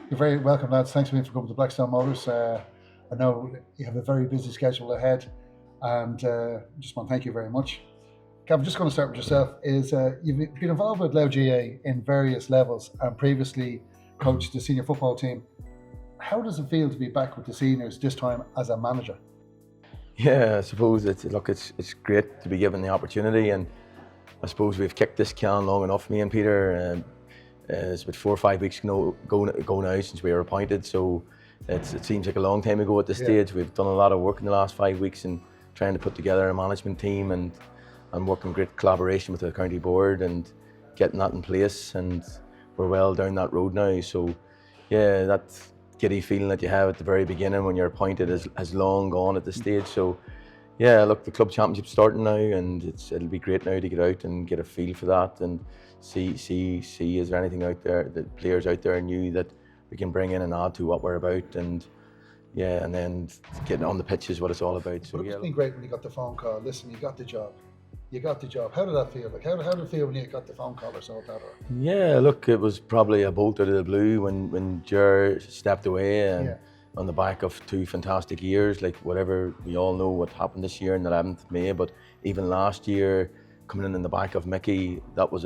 You're very welcome, lads. Thanks for coming to Blackstone Motors. I know you have a very busy schedule ahead, and just want to thank you very much. Gavin, just going to start with yourself. You've been involved with Louth GAA in various levels and previously coached the senior football team. How does it feel to be back with the seniors this time as a manager? Yeah, I suppose it's great to be given the opportunity, and I suppose we've kicked this can long enough, me and Peter. It's about 4 or 5 weeks ago now since we were appointed, so it seems like a long time ago at this stage. We've done a lot of work in the last 5 weeks in trying to put together a management team and working great collaboration with the county board and getting that in place, and we're well down that road now. So yeah, that giddy feeling that you have at the very beginning when you're appointed has long gone at this stage. So yeah, look, the club championship's starting now, and it'll be great now to get out and get a feel for that and see is there anything out there that players out there new that we can bring in and add to what we're about, and yeah, and then getting on the pitch is what it's all about. So it's yeah, been great when you got the phone call. Listen, you got the job. How did that feel? Like, how did it feel when you got the phone call or something like that? Yeah, look, it was probably a bolt out of the blue when Ger stepped away, and on the back of 2 fantastic years. Like, whatever, we all know what happened this year in the 11th of May, but even last year, coming in the back of Mickey, that was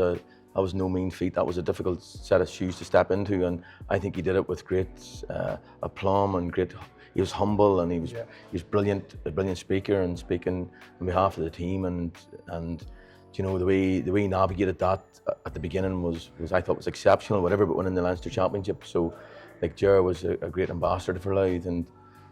no mean feat. That was a difficult set of shoes to step into, and I think he did it with great aplomb and great. He was humble, and he was brilliant, a brilliant speaker, and speaking on behalf of the team, and you know, the way he navigated that at the beginning was I thought was exceptional. Whatever, but winning the Leinster Championship. So, like, Ger was a great ambassador for Louth, and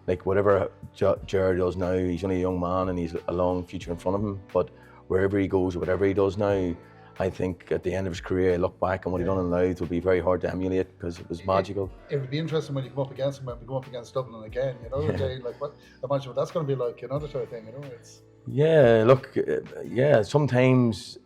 like whatever Ger does now, he's only a young man and he's a long future in front of him. But wherever he goes or whatever he does now, I think at the end of his career, he'll look back on what he done in Louth will be very hard to emulate, because it was magical. It would be interesting when you come up against him, when we go up against Dublin again, you know, like imagine what that's going to be like, another sort of thing, you know. Yeah, look, sometimes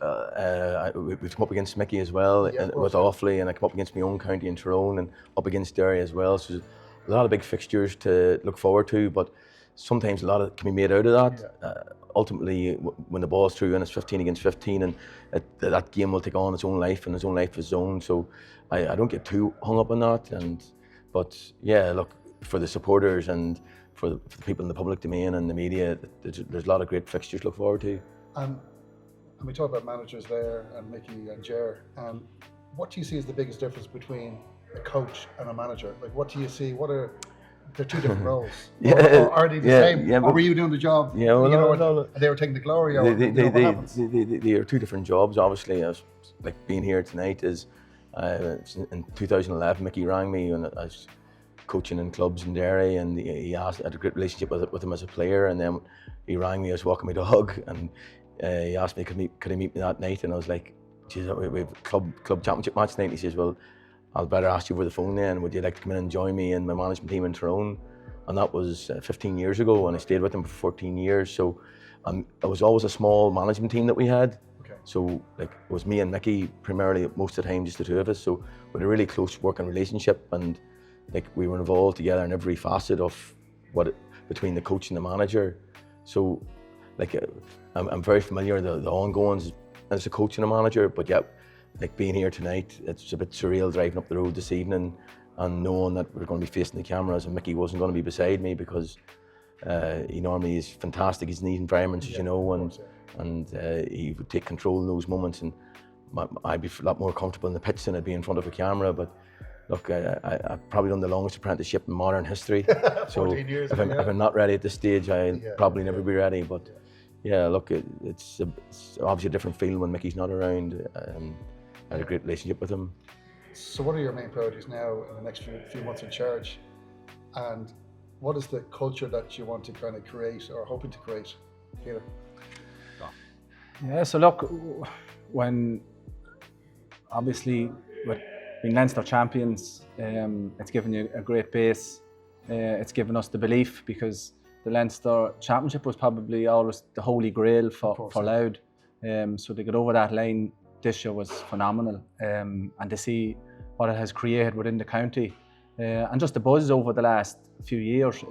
we've come up against Mickey as well, with Offaly, and I come up against my own county in Tyrone and up against Derry as well. So there's a lot of big fixtures to look forward to, but sometimes a lot of can be made out of that. Ultimately, when the ball's through and it's 15 against 15, and that game will take on its own life and its own life of its own. So I don't get too hung up on that. But yeah, look, for the supporters and for the people in the public domain and the media, there's a lot of great fixtures to look forward to. And we talk about managers there, and Mickey and Ger. What do you see as the biggest difference between a coach and a manager? Like, what do you see? They're 2 different roles. Or are they the same? Or were you doing the job? Yeah, well, no. They were taking the glory. Or they are 2 different jobs. Obviously, I was, like, being here tonight is in 2011. Mickey rang me when I was coaching in clubs in Derry, and he asked. I had a great relationship with him as a player, and then he rang me. I was walking my dog, and he asked me could he meet me that night, and I was like, geez, we have a club championship match tonight. And he says, well, I'll better ask you over the phone then. Would you like to come in and join me in my management team in Tyrone? And that was 15 years ago, and I stayed with him for 14 years. So it was always a small management team that we had. Okay. So, like, it was me and Mickey primarily most of the time, just the 2 of us. So we had a really close working relationship, and like, we were involved together in every facet of between the coach and the manager. So, like, I'm very familiar with the ongoings as a coach and a manager, but yeah, like, being here tonight, it's a bit surreal driving up the road this evening and knowing that we're going to be facing the cameras and Mickey wasn't going to be beside me, because he normally is fantastic. He's in these environments, as you know, and he would take control in those moments, and I'd be a lot more comfortable in the pitch than I'd be in front of a camera. But look, I've probably done the longest apprenticeship in modern history. So years, if I'm not ready at this stage, I'll probably never be ready. But yeah, look, it's obviously a different feeling when Mickey's not around. I had a great relationship with him. So what are your main priorities now in the next few months in charge? And what is the culture that you want to kind of create or hoping to create, Peter? Yeah, so look, when obviously with being Leinster champions, it's given you a great base. It's given us the belief, because the Leinster Championship was probably always the holy grail for Louth. So to get over that line this year was phenomenal, and to see what it has created within the county, and just the buzz over the last few years,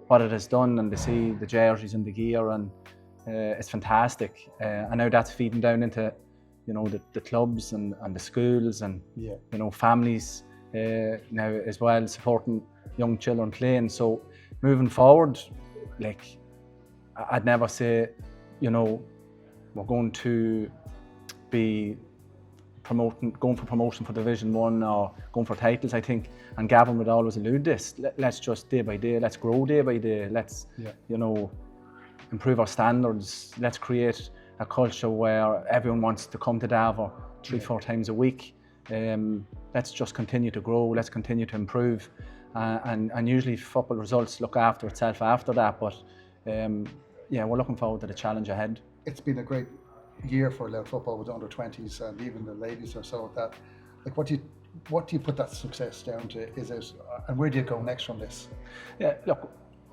what it has done, and to see the jerseys and the gear, and it's fantastic. And now that's feeding down into, you know, the clubs and the schools, and you know, families now as well, supporting young children playing. So moving forward, like, I'd never say, you know, we're going to be going for promotion for Division 1 or going for titles, I think. And Gavin would always allude this, let's just day by day, let's grow day by day, let's, you know, improve our standards, let's create a culture where everyone wants to come to Davor 3-4 times a week. Let's just continue to grow, let's continue to improve. And usually football results look after itself after that, but yeah, we're looking forward to the challenge ahead. It's been a great year for Louth football with the under-20s and even the ladies or so. That, like, what do you put that success down to? Is it, and where do you go next from this? Yeah, look,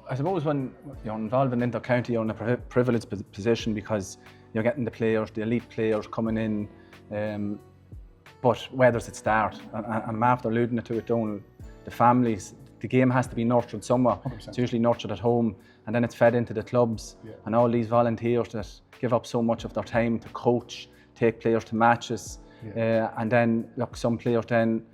I suppose when you're involved in inter-county, you're in a privileged position because you're getting the players, the elite players coming in. But where does it start? And I'm after alluding to it, Donald, the families. The game has to be nurtured somewhere. 100%. It's usually nurtured at home, and then it's fed into the clubs. And all these volunteers that give up so much of their time to coach, take players to matches. And then, look, some players then,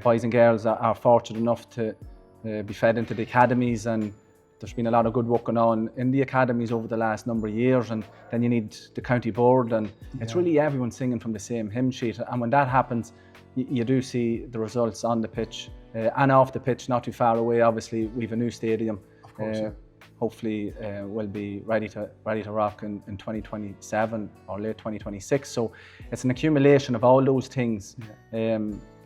boys and girls are fortunate enough to be fed into the academies, and there's been a lot of good work going on in the academies over the last number of years, and then you need the county board, and it's really everyone singing from the same hymn sheet. And when that happens, you do see the results on the pitch and off the pitch, not too far away. Obviously, we've a new stadium. Of course, hopefully we'll be ready to rock in 2027 or late 2026. So it's an accumulation of all those things.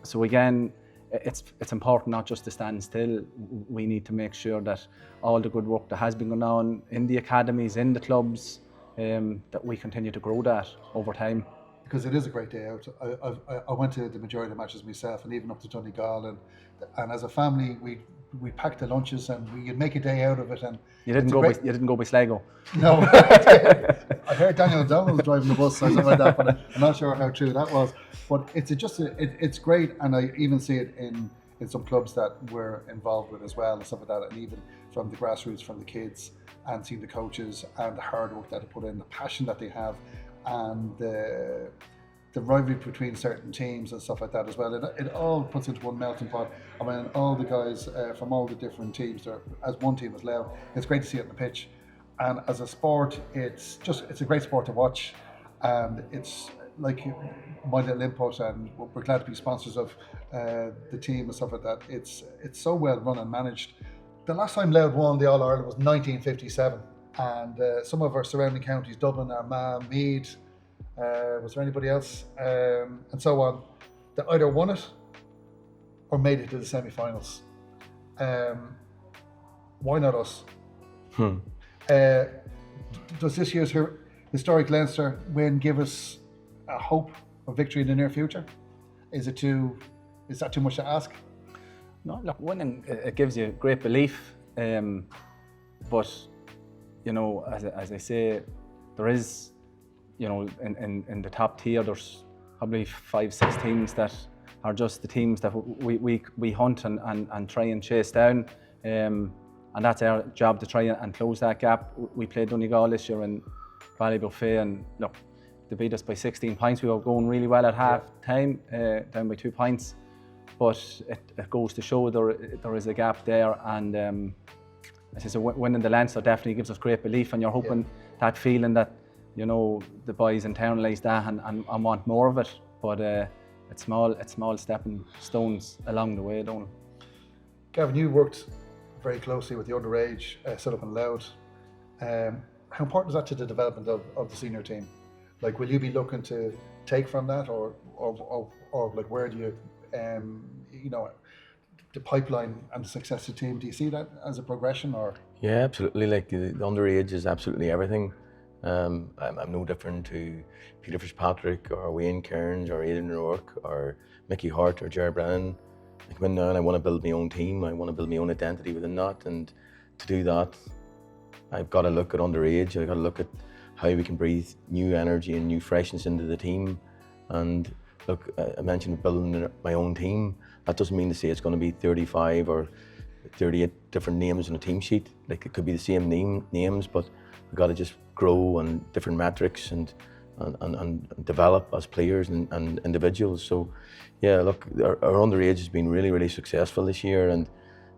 So again, it's important not just to stand still. We need to make sure that all the good work that has been going on in the academies, in the clubs, that we continue to grow that over time. Because it is a great day out. I went to the majority of the matches myself, and even up to Donegal, and as a family we packed the lunches and we could make a day out of it. And you didn't go by Sligo? No. I heard Daniel O'Donnell was driving the bus or something like that, but I'm not sure how true that was. But it's great, and I even see it in some clubs that we're involved with as well and stuff like that, and even from the grassroots, from the kids, and seeing the coaches and the hard work that they put in, the passion that they have, and the rivalry between certain teams and stuff like that as well. It all puts into one melting pot. I mean, all the guys from all the different teams, as one team as Louth. It's great to see it on the pitch, and as a sport, it's a great sport to watch, and it's like my little input, and we're glad to be sponsors of the team and stuff like that. It's so well run and managed. The last time Louth won the All-Ireland was 1957, and some of our surrounding counties, Dublin, Armagh, Meath, was there anybody else, and so on, that either won it or made it to the semi-finals. Why not us? Does this year's historic Leinster win give us a hope of victory in the near future? Is that too much to ask? No, look, winning, it gives you great belief, but you know, as I say, there is, you know, in the top tier, there's probably 5-6 teams that are just the teams that we hunt and try and chase down, and that's our job to try and close that gap. We played Donegal this year in Ballybuffet, and look, they beat us by 16 points. We were going really well at half time, down by 2 points, but it goes to show there is a gap there, and as I said, winning the Leinster definitely gives us great belief, and you're hoping that feeling that, you know, the boys internalise that and want more of it, but it's small stepping stones along the way, don't it? Gavin, you worked very closely with the underage set up in Louth. How important is that to the development of the senior team? Like, will you be looking to take from that, or like, where do you, you know, the pipeline and the success of the team, do you see that as a progression, or? Yeah, absolutely. Like, the underage is absolutely everything. I'm no different to Peter Fitzpatrick or Wayne Kearns or Aidan Rourke or Mickey Harte or Gerard Brennan. Like, when now I want to build my own team, I want to build my own identity within that, and to do that, I've got to look at underage. I've got to look at how we can breathe new energy and new freshness into the team. And look, I mentioned building my own team. That doesn't mean to say it's going to be 35 or 38 different names on a team sheet. Like, it could be the same names, but we've got to just grow on different metrics and and develop as players and individuals. So, yeah, look, our underage has been really successful this year, and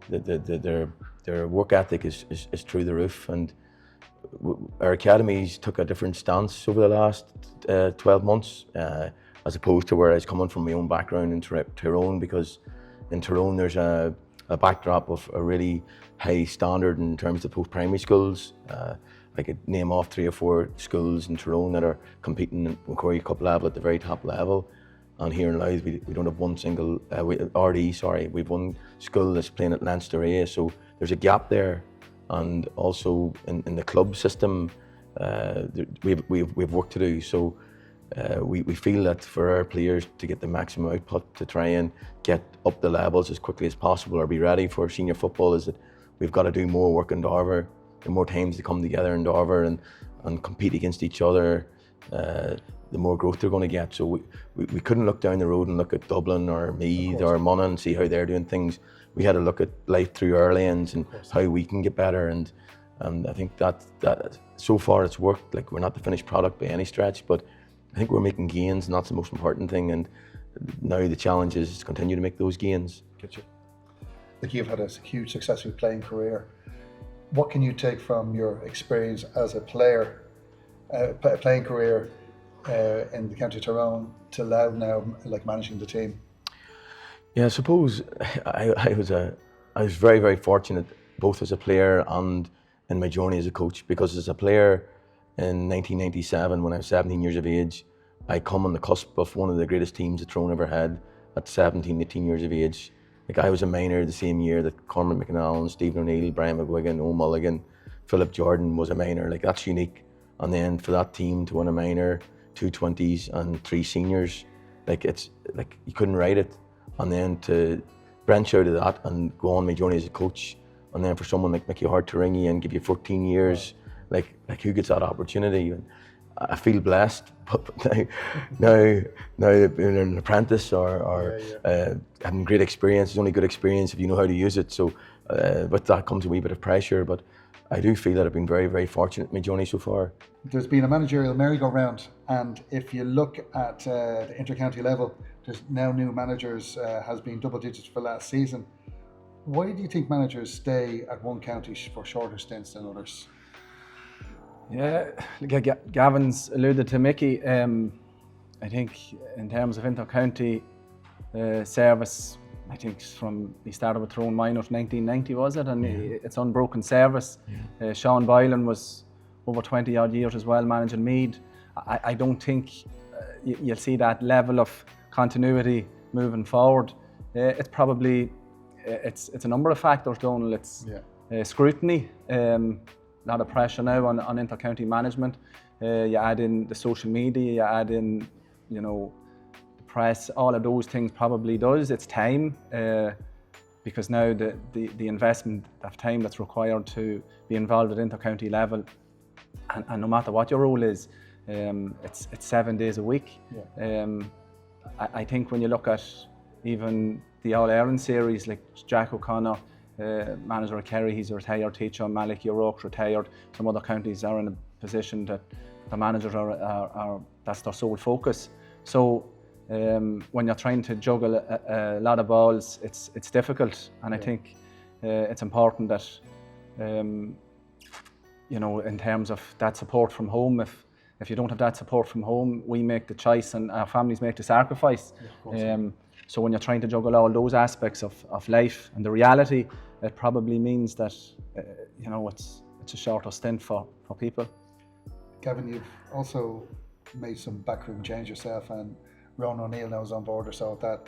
their work ethic is through the roof. And our academies took a different stance over the last 12 months, as opposed to where I was coming from my own background in Tyrone, because in Tyrone there's a backdrop of a really high standard in terms of post-primary schools. I could name off 3 or 4 schools in Tyrone that are competing at Macquarie Cup level at the very top level. And here in Louth, we don't have one single, we've one school that's playing at Leinster A, so there's a gap there. And also in the club system, we've work to do. So we feel that for our players to get the maximum output, to try and get up the levels as quickly as possible or be ready for senior football, is that we've got to do more work in Darver, and more times to come together in Darver and compete against each other, the more growth they're going to get. So we couldn't look down the road and look at Dublin or Meath or Monaghan and see how they're doing things. We had to look at life through our lens and how we can get better. And I think that so far it's worked. Like, we're not the finished product by any stretch, but I think we're making gains, and that's the most important thing. And now the challenge is to continue to make those gains. Like, you've had a huge successful playing career. What can you take from your experience as a player, playing career in the County Tyrone to Louth now, like managing the team? Yeah, I suppose I was very fortunate, both as a player and in my journey as a coach, because as a player in 1997, when I was 17 years of age, I come on the cusp of one of the greatest teams that Tyrone ever had at 17, 18 years of age. Like, I was a minor the same year that Cormac McNallen, Stephen O'Neill, Brian McGuigan, O'Mulligan, Philip Jordan was a minor. Like, that's unique. And then for that team to win a minor, 2 20s and 3 seniors, like, it's like you couldn't write it. And then to branch out of that and go on my journey as a coach, and then for someone like Mickey Harte to ring you and give you 14 years, like who gets that opportunity? And I feel blessed, but now being an apprentice or having great experience is only good experience if you know how to use it. So with that comes a wee bit of pressure, but I do feel that I've been very fortunate in my journey so far. There's been a managerial merry-go-round, and if you look at the inter-county level, there's now new managers, has been double digits for last season. Why do you think managers stay at one county for shorter stints than others? Yeah, Gavin's alluded to Mickey. I think in terms of inter-county service, I think he started with Tyrone Minors 1990, was it? And it's unbroken service. Sean Boylan was over 20 odd years as well managing Meath. I don't think you'll see that level of continuity moving forward. It's probably it's a number of factors, Donald. It's scrutiny, a lot of pressure now on inter-county management. You add in the social media, you add in, the press, all of those things probably does. It's time, because now the investment of time that's required to be involved at inter-county level, and no matter what your role is, it's 7 days a week. I think when you look at even the All-Ireland series, like Jack O'Connor, manager of Kerry, he's a retired teacher. Malik O'Rourke's retired. Some other counties are in a position that the managers are that's their sole focus. So when you're trying to juggle a lot of balls, it's difficult, and I think it's important that in terms of that support from home, if you don't have that support from home, we make the choice and our families make the sacrifice. So when you're trying to juggle all those aspects of life and the reality, it probably means that it's a shorter stint for people. Gavin, you've also made some backroom change yourself, and Ronan O'Neill now is on board or so with that.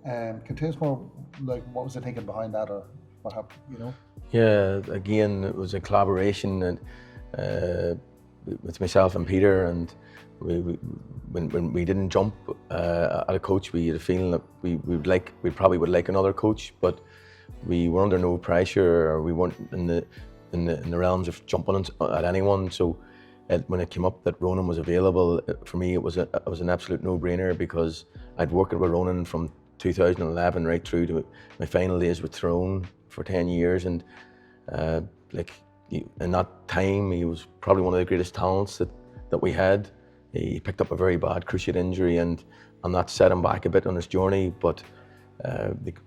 Can you tell us more, like, what was the thinking behind that, or what happened, Yeah, again, it was a collaboration with myself and Peter, and when we didn't jump at a coach, we had a feeling that we probably would like another coach, but we were under no pressure, or we weren't in the realms of jumping at anyone. So when it came up that Ronan was available, for me it was an absolute no-brainer, because I'd worked with Ronan from 2011 right through to my final days with Tyrone for 10 years, and in that time he was probably one of the greatest talents that we had. he picked up a very bad cruciate injury, and that set him back a bit on his journey. But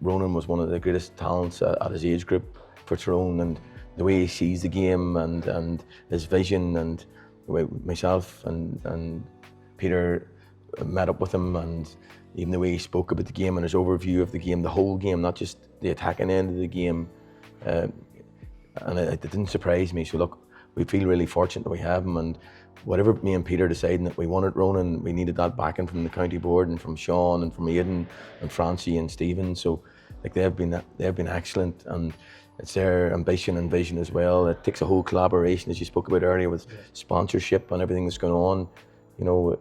Ronan was one of the greatest talents at his age group for Tyrone, and the way he sees the game and his vision, and the way myself and Peter met up with him, and even the way he spoke about the game and his overview of the game, the whole game, not just the attacking end of the game, and it didn't surprise me. So look, we feel really fortunate that we have him, and whatever me and Peter deciding that we wanted Ronan, we needed that backing from the county board and from Sean and from Aidan and Francie and Stephen. So like they've been excellent, and it's their ambition and vision as well. It takes a whole collaboration, as you spoke about earlier, with sponsorship and everything that's going on. You know,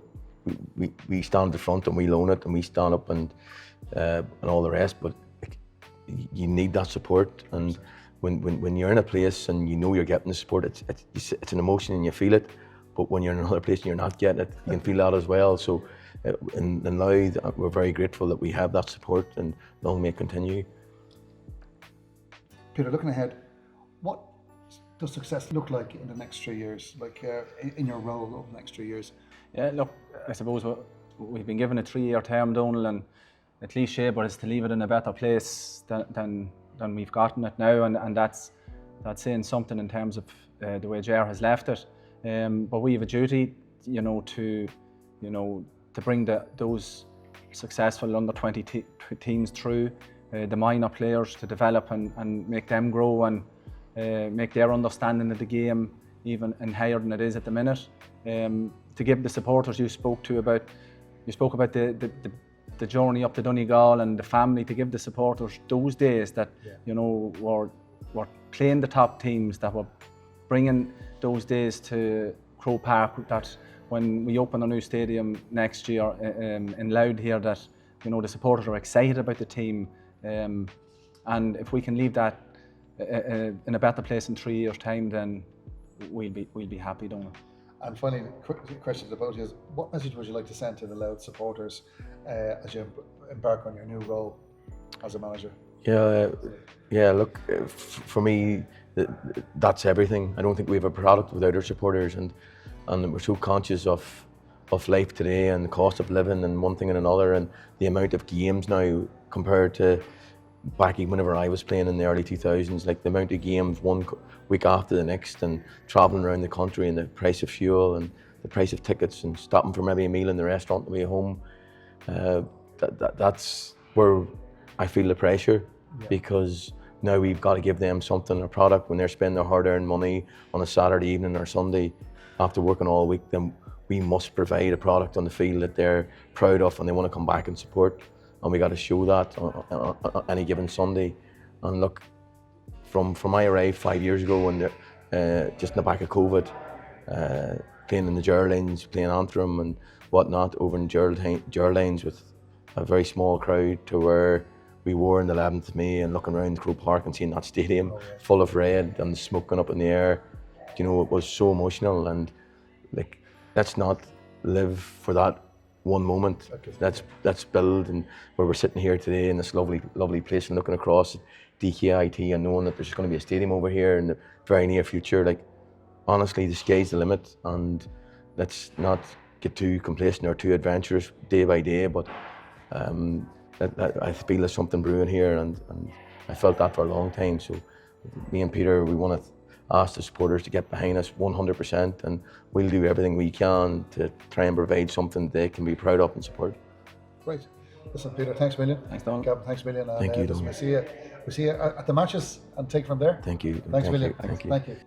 we stand at the front and we loan it, and we stand up and all the rest. But you need that support, and when you're in a place and you know you're getting the support, it's an emotion and you feel it. But when you're in another place and you're not getting it, you can feel that as well. So in Louth, we're very grateful that we have that support, and long may it continue. Peter, looking ahead, what does success look like in the next 3 years, like in your role over the next 3 years? Yeah, look, I suppose we've been given a 3-year term, Donal, and the cliche, but it's to leave it in a better place than we've gotten it now, and that's saying something in terms of the way Ger has left it. But we have a duty, to bring those successful under-20 teams through, the minor players, to develop and make them grow, and make their understanding of the game even higher than it is at the minute. To give the supporters you spoke about the journey up to Donegal and the family, to give the supporters those days that were playing the top teams, that were bringing those days to Croke Park, that when we open a new stadium next year in Louth here, that the supporters are excited about the team, and if we can leave that in a better place in 3 years' time, then we'll be happy, don't we? And finally, questions about you is, what message would you like to send to the Louth supporters as you embark on your new role as a manager? Yeah. Look, for me, that's everything. I don't think we have a product without our supporters, and we're so conscious of life today and the cost of living and one thing and another, and the amount of games now compared to back whenever I was playing in the early 2000s, like the amount of games one week after the next, and travelling around the country, and the price of fuel and the price of tickets, and stopping for maybe a meal in the restaurant on the way home. That's where I feel the pressure, because now we've got to give them something, a product, when they're spending their hard-earned money on a Saturday evening or Sunday after working all week. Then we must provide a product on the field that they're proud of and they want to come back and support. And we got to show that on any given Sunday. And look, from I arrived 5 years ago, when just in the back of COVID, playing in the Gerlines, playing Antrim and whatnot over in Gerlines with a very small crowd, to where we were on the 11th of May and looking around Croke Park and seeing that stadium full of red and the smoke going up in the air. It was so emotional, and like, let's not live for that one moment. Let's build, and where we're sitting here today in this lovely place and looking across at DKIT and knowing that there's going to be a stadium over here in the very near future. Like, honestly, the sky's the limit, and let's not get too complacent or too adventurous day by day, but I feel there's something brewing here, and I felt that for a long time. So me and Peter, we want to ask the supporters to get behind us 100%, and we'll do everything we can to try and provide something they can be proud of and support. Great. Listen, Peter, thanks a million. Thanks, Donal. Gavin, thanks a million. Thank you, We'll see you at the matches and take it from there. Thank you. Thanks a million. Thank you. Thank you.